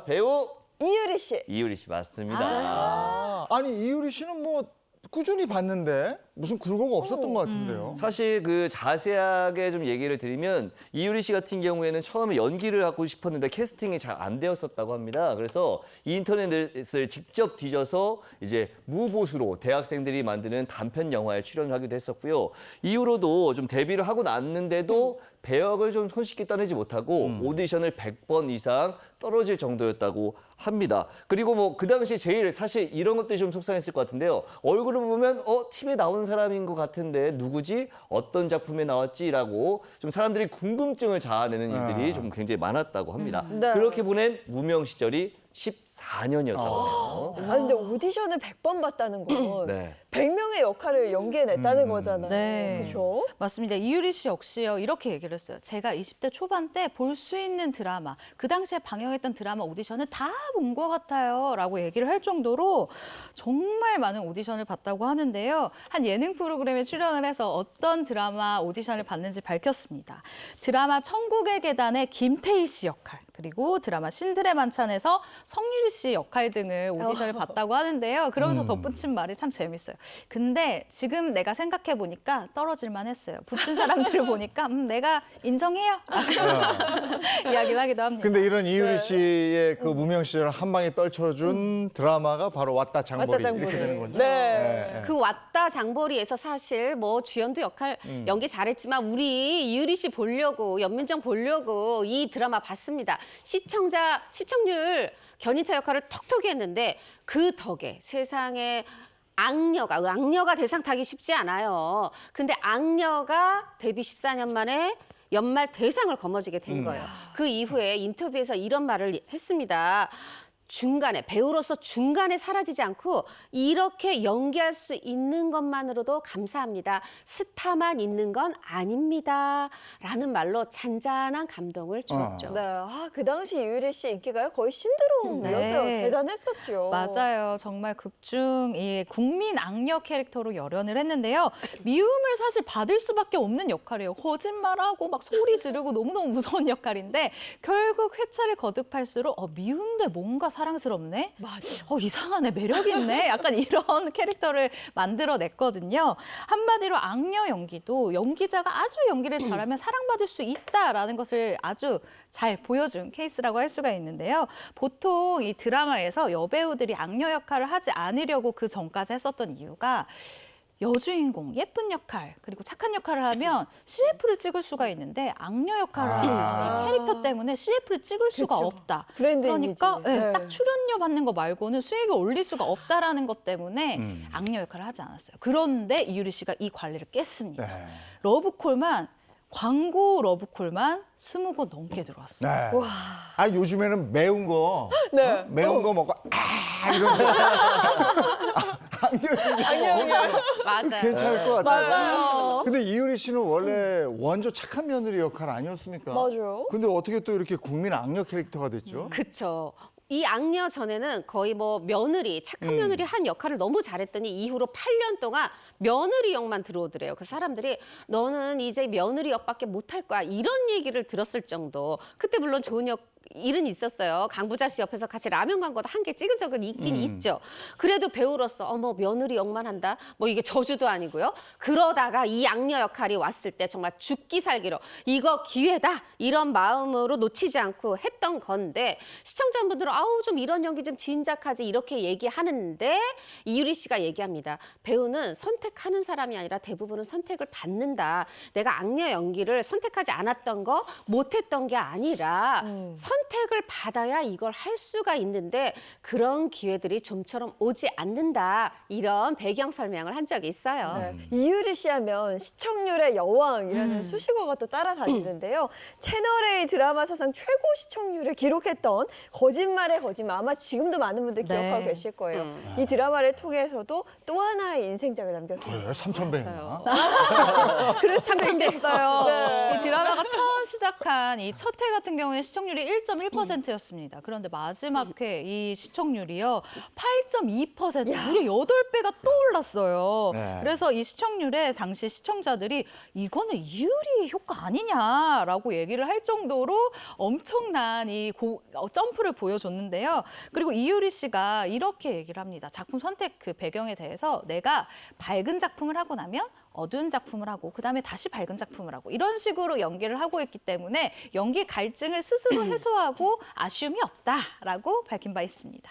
배우 이유리 씨. 이유리 씨 맞습니다. 아니 이유리 씨는 뭐 꾸준히 봤는데 무슨 굴곡 없었던 것 같은데요. 사실 그 자세하게 좀 얘기를 드리면 이유리 씨 같은 경우에는 처음에 연기를 하고 싶었는데 캐스팅이 잘 안 되었었다고 합니다. 그래서 인터넷을 직접 뒤져서 이제 무보수로 대학생들이 만드는 단편 영화에 출연을 하기도 했었고요. 이후로도 좀 데뷔를 하고 났는데도 배역을 좀 손쉽게 따내지 못하고 오디션을 100번 이상 떨어질 정도였다고 합니다. 그리고 뭐 그 당시 제일 사실 이런 것들이 좀 속상했을 것 같은데요. 얼굴을 보면 TV에 나온 사람인 것 같은데 누구지? 어떤 작품에 나왔지라고 좀 사람들이 궁금증을 자아내는 일들이 좀 굉장히 많았다고 합니다. 네. 그렇게 보낸 무명 시절이 14년이었다고 해요. 아 근데 오디션을 100번 봤다는 건 네. 100명의 역할을 연기해냈다는 거잖아요. 네. 그렇죠? 맞습니다. 이유리 씨 역시요. 이렇게 얘기를 했어요. 제가 20대 초반 때 볼 수 있는 드라마, 그 당시에 방영했던 드라마 오디션을 다 본 것 같아요. 라고 얘기를 할 정도로 정말 많은 오디션을 봤다고 하는데요. 한 예능 프로그램에 출연을 해서 어떤 드라마 오디션을 봤는지 밝혔습니다. 드라마 천국의 계단의 김태희 씨 역할, 그리고 드라마 신들의 만찬에서 성유리 씨 역할 등을 오디션을 봤다고 하는데요. 그러면서 덧붙인 말이 참 재밌어요. 근데 지금 내가 생각해 보니까 떨어질만 했어요. 붙은 사람들을 보니까 내가 인정해요. 이야기를 하기도 합니다. 근데 이런 이유리 씨의 그 무명 시절 한 방에 떨쳐준 드라마가 바로 왔다 장보리 왔다 장보리. 이렇게 되는 거죠. 네. 그 왔다 장보리에서 사실 뭐 주연도 역할 연기 잘했지만 우리 이유리 씨 보려고 연민정 보려고 이 드라마 봤습니다. 시청률 견인차 역할을 톡톡히 했는데 그 덕에 세상에 악녀가 대상 타기 쉽지 않아요. 근데 악녀가 데뷔 14년 만에 연말 대상을 거머쥐게 된 거예요. 그 이후에 인터뷰에서 이런 말을 했습니다. 배우로서 중간에 사라지지 않고 이렇게 연기할 수 있는 것만으로도 감사합니다. 스타만 있는 건 아닙니다. 라는 말로 잔잔한 감동을 주었죠. 네. 그 당시 이유리 씨 인기가요 거의 신드롬이었어요. 네. 대단했었죠. 맞아요. 정말 극중 이 국민 악녀 캐릭터로 열연을 했는데요. 미움을 사실 받을 수밖에 없는 역할이에요. 거짓말하고 막 소리 지르고 너무너무 무서운 역할인데 결국 회차를 거듭할수록 미운데 뭔가 사랑스럽네? 맞아. 이상하네, 매력 있네? 약간 이런 캐릭터를 만들어냈거든요. 한마디로 악녀 연기도 연기자가 아주 연기를 잘하면 사랑받을 수 있다라는 것을 아주 잘 보여준 케이스라고 할 수가 있는데요. 보통 이 드라마에서 여배우들이 악녀 역할을 하지 않으려고 그 전까지 했었던 이유가 여주인공, 예쁜 역할, 그리고 착한 역할을 하면 CF를 찍을 수가 있는데 악녀 역할을 하면 이 캐릭터 때문에 CF를 찍을 수가 그쵸. 없다. 브랜드 그러니까 이미지. 네. 딱 출연료 받는 거 말고는 수익을 올릴 수가 없다라는 것 때문에 악녀 역할을 하지 않았어요. 그런데 이유리 씨가 이 관리를 깼습니다. 네. 러브콜만, 광고 러브콜만 20곳 넘게 들어왔어요. 네. 아 요즘에는 매운 거 네. 매운 거 먹고 이런 거 악녀. 맞아요. 괜찮을 것 같아요. 맞아요. 근데 이유리 씨는 원래 원조 착한 며느리 역할 아니었습니까? 맞아요. 근데 어떻게 또 이렇게 국민 악녀 캐릭터가 됐죠? 그쵸. 이 악녀 전에는 거의 뭐 착한 며느리 한 역할을 너무 잘했더니 이후로 8년 동안 며느리 역만 들어오더래요. 그 사람들이 너는 이제 며느리 역밖에 못할 거야. 이런 얘기를 들었을 정도. 그때 물론 좋은 일은 있었어요. 강부자 씨 옆에서 같이 라면 광고도 한 개 찍은 적은 있긴 있죠. 그래도 배우로서 며느리 역만 한다. 뭐 이게 저주도 아니고요. 그러다가 이 악녀 역할이 왔을 때 정말 죽기 살기로 이거 기회다. 이런 마음으로 놓치지 않고 했던 건데 시청자분들은 좀 이런 연기 좀 진작하지 이렇게 얘기하는데 이유리 씨가 얘기합니다. 배우는 선택하는 사람이 아니라 대부분은 선택을 받는다. 내가 악녀 연기를 선택하지 않았던 거 못했던 게 아니라 선택을 받아야 이걸 할 수가 있는데 그런 기회들이 좀처럼 오지 않는다. 이런 배경 설명을 한 적이 있어요. 네. 이유리 씨 하면 시청률의 여왕이라는 수식어가 또 따라다니는데요. 채널A 드라마 사상 최고 시청률을 기록했던 거짓말의 거짓말. 아마 지금도 많은 분들 네. 기억하고 계실 거예요. 이 드라마를 통해서도 또 하나의 인생작을 남겼어요. 그래요? 3,000배나? 그래서 상당했어요. 이 드라마가 처음 시작한 이 첫 회 같은 경우에 시청률이 11.1%였습니다. 그런데 마지막 회 이 시청률이요. 8.2%, 무려 8배가 또 올랐어요. 네. 그래서 이 시청률에 당시 시청자들이 이거는 이유리 효과 아니냐라고 얘기를 할 정도로 엄청난 이 점프를 보여줬는데요. 그리고 이유리 씨가 이렇게 얘기를 합니다. 작품 선택 그 배경에 대해서 내가 밝은 작품을 하고 나면 어두운 작품을 하고 그다음에 다시 밝은 작품을 하고 이런 식으로 연기를 하고 있기 때문에 연기 갈증을 스스로 해소하고 아쉬움이 없다라고 밝힌 바 있습니다.